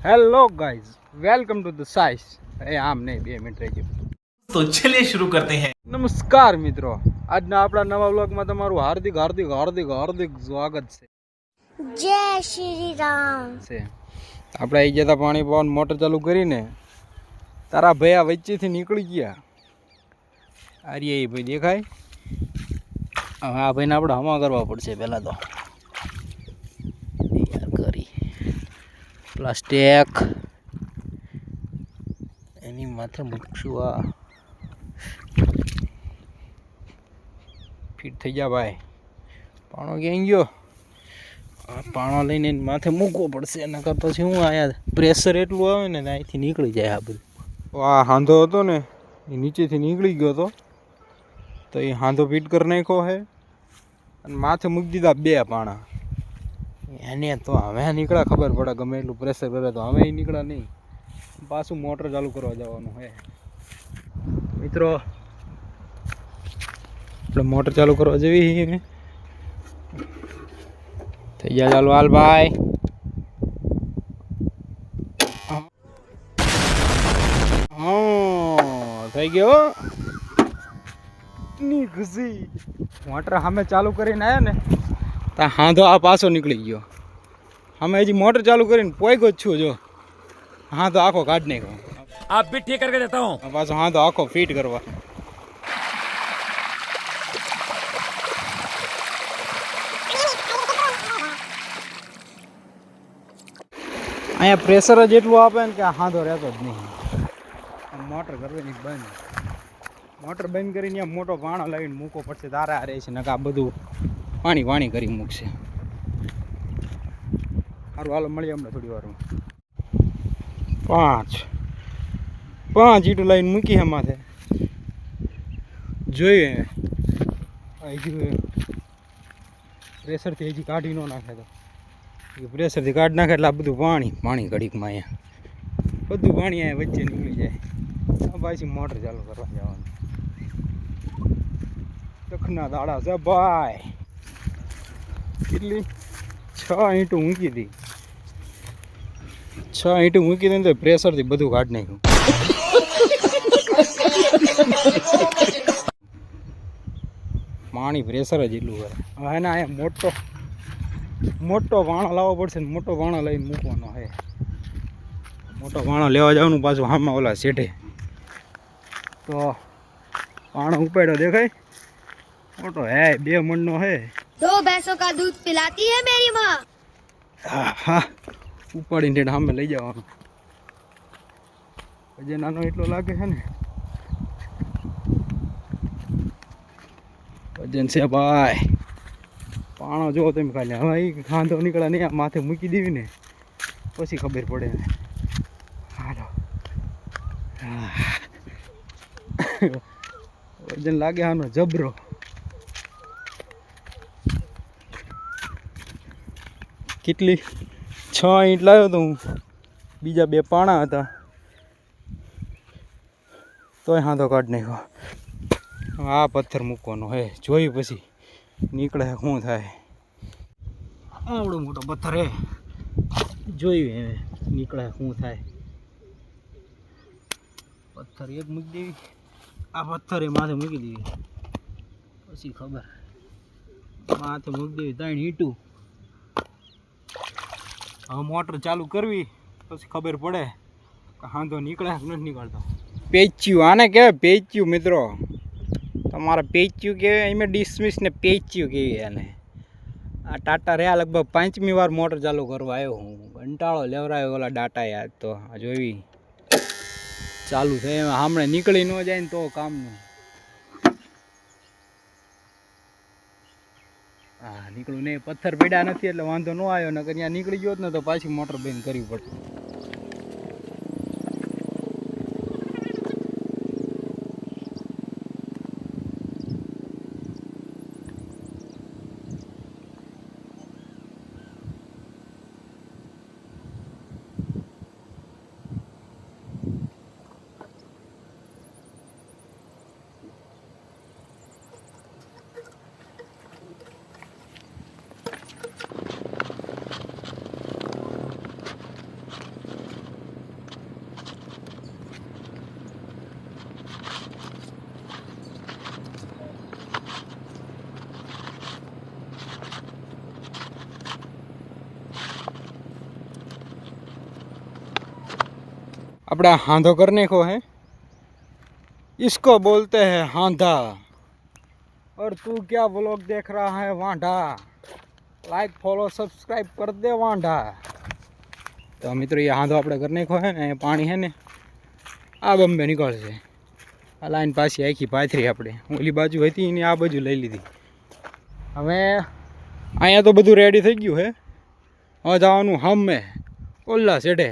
Hello guys, welcome to the साइस। ए આમ નહીં, 2 મિનિટ રહી ગયું. तो चलिए शुरू करते हैं। નમસ્કાર મિત્રો, આજના આપણા નવા વ્લોગમાં તમારું હાર્દિક હાર્દિક હાર્દિક હાર્દિક સ્વાગત છે. જય શ્રી રામ. આપણે આવી જતા પાણી પવન મોટર ચાલુ કરીને તારા ભૈયા વચ્ચેથી નીકળી ગયા. આર્ય એ ભાઈ દેખાય. હવે આ ભાઈને આપણે હમા કરવા પડશે પહેલાં તો. યાર કરી પ્લાસ્ટિક એની માથે મૂકશું. આ ફિટ થઈ ગયા ભાઈ. પાણો ક્યાં ગયો? પાણો લઈને માથે મૂકવો પડશે. એના કરતાં પછી હું આયા પ્રેશર એટલું આવે ને અહીંથી નીકળી જાય આ બધું. આ હાંધો હતો ને એ નીચેથી નીકળી ગયો હતો, તો એ હાંધો ફિટ કરી નાખ્યો છે અને માથે મૂકી દીધા 2 પાણા. એને તો હવે નીકળ્યા ખબર પડે, ગમે એટલું પ્રેશર કરે તો હવે નીકળ્યા નહીં. પાછું મોટર ચાલુ કરવા જવાનું છે મિત્રો. આપણે મોટર ચાલુ કરવા જેવી થઈ ગયા. ચાલો હાલ ભાઈ. થઈ ગયો ની ખુશી. મોટર સામે ચાલુ કરીને આવ્યા ને તો હાંધો આ પાછો નીકળી ગયો. અમે હજી મોટર ચાલુ કરીને પોઈગો જ છું. જો હાંધો આખો કાઢ નાખ્યો. आप भी ठीक करके देता हूँ। પાછો હાંધો આખો ફિટ કરવા. અહીંયા પ્રેશર જ એટલું આપે ને કે હાંધો રહેતો જ નહીં. મોટર કરવાની બંધ. મોટર બંધ કરીને અહીંયા મોટો પાણો લાવીને મૂકવો પડશે. તારા રહે છે નકા બધું પાણી પાણી કરી મૂકશે. સારું હાલો, મળીએ હમણાં થોડી વારમાં. 5 ઈંટું લાવીને મૂકી છે માથે. જોઈએ હજી પ્રેશરથી હજી કાઢી ન નાખે તો પ્રેશરથી કાઢી નાખે એટલે આ બધું પાણી પાણી ઘડીકમાં અહીંયા બધું પાણી અહીંયા વચ્ચે નીકળી જાય. પાછી મોટર ચાલુ કરવા જવાનું. તખના દાડા છે ભાઈ. કેટલી 6 ઈંટું મૂકી હતી. 6 ઈંટું મૂકી દઈને તો પ્રેશરથી બધું કાઢી નાખ્યું. પાણી પ્રેશર જ એટલું કરે. હવે એના અહીંયા મોટો વાણો લાવવો પડશે ને મોટો વાણો લઈને મૂકવાનો છે. મોટો વાણો લેવા જવાનું પાછું હામાં ઓલા શેઠે. તો વાણો ઉપાડ્યો દેખાય મોટો હે, 2 મણનો હે. 2 ભેંસો કા દૂધ પિલાતી है मेरी माँ. હા ઉપાડીને સામે લઈ જવાનું. હજી નાનો એટલો લાગે છે ને. વજન છે ભાઈ. પાણો જો તમે ખાલી. હવે એ ખાંધો નીકળે નહીં, આ માથે મૂકી દેવી ને પછી ખબર પડે ને. હાલો વજન લાગે આનો જબરો. કેટલી 6 ઈંટ લાવ્યો તો હું. બીજા 2 પાણા હતા તોય હાંધો કાઢી નાખ્યો. આ પથ્થર મૂકવાનો હે. જોઈ પછી નીકળે શું થાય. આવડો મોટો પથ્થર હે. જોયું હવે નીકળે શું થાય. પથ્થર એક મૂકી દેવી. આ પથ્થર એ માથે મૂકી દેવી પછી ખબર. માથે મૂકી દેવી 3 ઈંટું. હવે મોટર ચાલુ કરવી પછી ખબર પડે કે હાંધો નીકળે કે નથી નીકળતો. પેચ્યું આને કહેવાય, પેચ્યું મિત્રો. તમારે પેચ્યું કહેવાય. એમાં ડિસમિસ ને પેચ્યું કહેવાય આને. આ ટાટા રહ્યા લગભગ 5મી વાર મોટર ચાલુ કરવા આવ્યો હું. કંટાળો લેવરાયો ઓલા ડાટા યાદ. તો આ જોઈ ચાલુ થાય એમાં હમણાં નીકળી ન જાય ને તો કામનું. હા નીકળું નહીં. પથ્થર પડ્યા નથી એટલે વાંધો ન આવ્યો. નકર ત્યાં નીકળી ગયો ને તો પાછી મોટર બંધ કરવી પડતી. अपना हांधो करने को है, इसको बोलते हैं हांधा। और तू क्या व्लॉग देख रहा है वांढा, लाइक फॉलो सब्सक्राइब कर दे वांढा। तो मित्रों ये हांधो अपने करने को है ने, पानी है ने आ बम्बे निकलશે। આ લાઈન પાછી આખી પાથરી આપણે ઓલી બાજુ હતી ને આ બાજુ લઈ લીધી। હવે અહીંયા તો બધું રેડી થઈ ગયું છે, હવે જવાનું હમે ઓલા સેઢે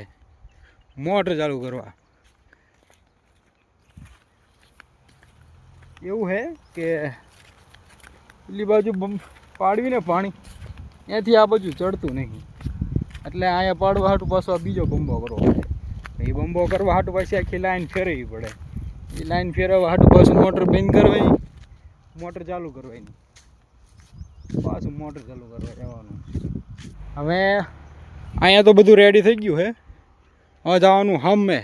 મોટર ચાલુ કરવા। એવું છે કે પેલી બાજુ પાડવીને પાણી ત્યાંથી આ બાજુ ચડતું નહીં, એટલે અહીંયા પાડવા હાટું પાછો આ બીજો બંબો કરવો પડે। એ બંબો કરવા હાટું પાછી આખી લાઈન ફેરવવી પડે। એ લાઈન ફેરવવા હાટું પાછું મોટર બંધ કરવાની, મોટર ચાલુ કરવાની, પાછું મોટર ચાલુ કરવા જવાનું। હવે અહીંયા તો બધું રેડી થઈ ગયું છે, હવે જવાનું હમે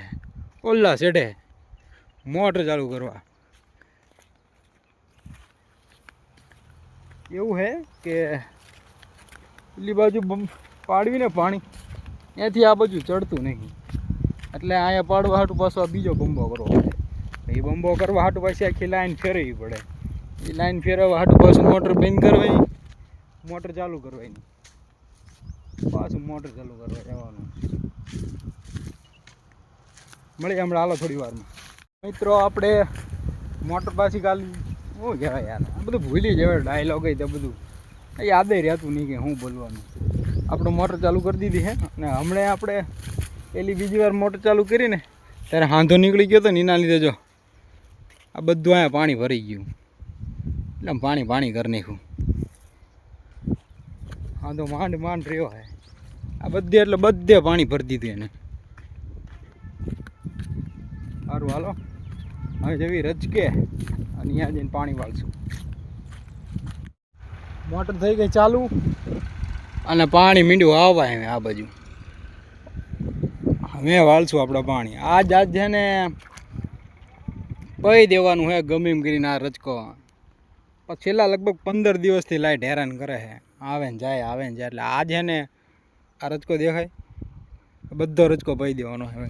ઓલા સેઢે મોટર ચાલુ કરવા। એવું છે કે પેલી બાજુ પાડવીને પાણી ત્યાંથી આ બાજુ ચડતું નહીં, એટલે અહીંયા પાડવા હાટું પાછો આ બીજો બંબો કરવો પડે। એ બંબો કરવા હાટું પાછી આખી લાઈન ફેરવવી પડે। એ લાઈન ફેરવવા હાટું પાછું મોટર બંધ કરવાની, મોટર ચાલુ કરવાની, પાછું મોટર ચાલુ કરવા જવાનું। મળીએ હમણાં હાલો થોડી વારમાં। મિત્રો આપણે મોટર પાછી કાલી શું કહેવાય યાર, આ બધું ભૂલી જવાય, ડાયલોગ તો બધું યાદ રહેતું નહીં કે શું બોલવાનું। આપણે મોટર ચાલુ કરી દીધી છે અને હમણાં આપણે પેલી બીજી વાર મોટર ચાલુ કરીને ત્યારે હાંધો નીકળી ગયો હતો ને એના લીધે જો આ બધું અહીંયા પાણી ભરી ગયું, એટલે પાણી પાણી કરી નાખ્યું। હાંધો માંડ માંડ રહ્યો છે આ બધે, એટલે બધે પાણી ભરી દીધું એને। સારું હાલો હવે જેવી રચકે અને અહીંયા જઈને પાણી વાળશું। મોટર થઈ ગઈ ચાલુ અને પાણી મીંડું આવવા હવે આ બાજુ હવે વાળશું આપણે પાણી। આજ છે ને પહી દેવાનું છે ગમે એમ કરીને આ રચકો। પણ છેલ્લા લગભગ 15 દિવસથી લાઈટ હેરાન કરે છે, આવે ને જાય આવે ને જાય। એટલે આ છે ને આ રચકો દેખાય બધો રચકો પહી દેવાનો હવે।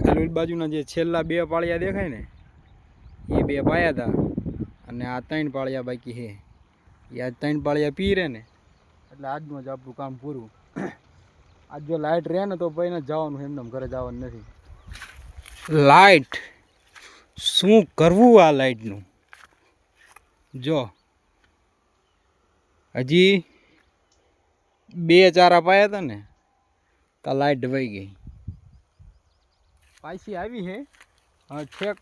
ખાલી બાજુના જે છેલ્લા 2 પાળિયા દેખાય ને એ 2 પાયા હતા અને આ 3 પાળિયા બાકી છે। એ આજ 3 પાળિયા પી રહે ને એટલે આજનું જ આપણું કામ પૂરું। આજ જો લાઇટ રહે ને તો ભાઈ ને જવાનું, એમને ઘરે જવાનું નથી। લાઇટ શું કરવું આ લાઇટનું, જો હજી 2 ચારા પાયા હતા ને તો લાઇટ વહી ગઈ, પાછી આવી છે। હા છેક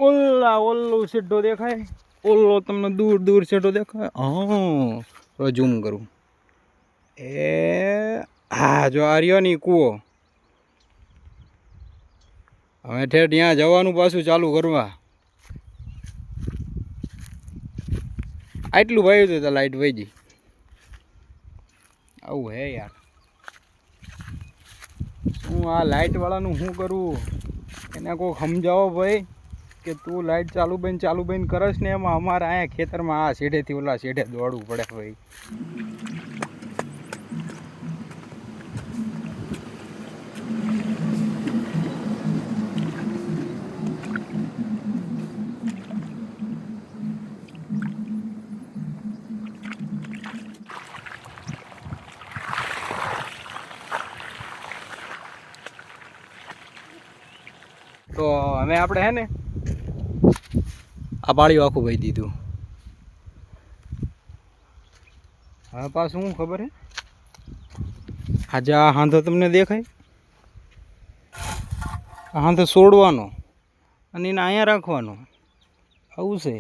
ઓલું સીધો દેખાય, ઓલો તમને દૂર દૂર સીધો દેખાય। હા ઝૂમ કરું, એ હા જો આ રહ્યો ને કૂવો। હવે ઠેઠ ત્યાં જવાનું પાછું ચાલુ કરવા। આટલું વાયું હતું તો લાઈટ વહી ગઈ। આવું હે યાર, હું આ લાઇટ વાળાનું શું કરું, એને કોઈ સમજાવો ભાઈ કે તું લાઇટ ચાલુ બંધ કરસ ને એમાં અમારે અહીંયા ખેતરમાં આ શેઢેથી ઓલા શેઢે દોડવું પડે ભાઈ। તો હવે આપણે હે ને આ પાળીઓ આખું વહી દીધું। હવે પાછું શું ખબર હે, આજે આ હાંધો તમને દેખાય, આ હાંધો છોડવાનો અને એને અહીંયા રાખવાનો, આવું છે।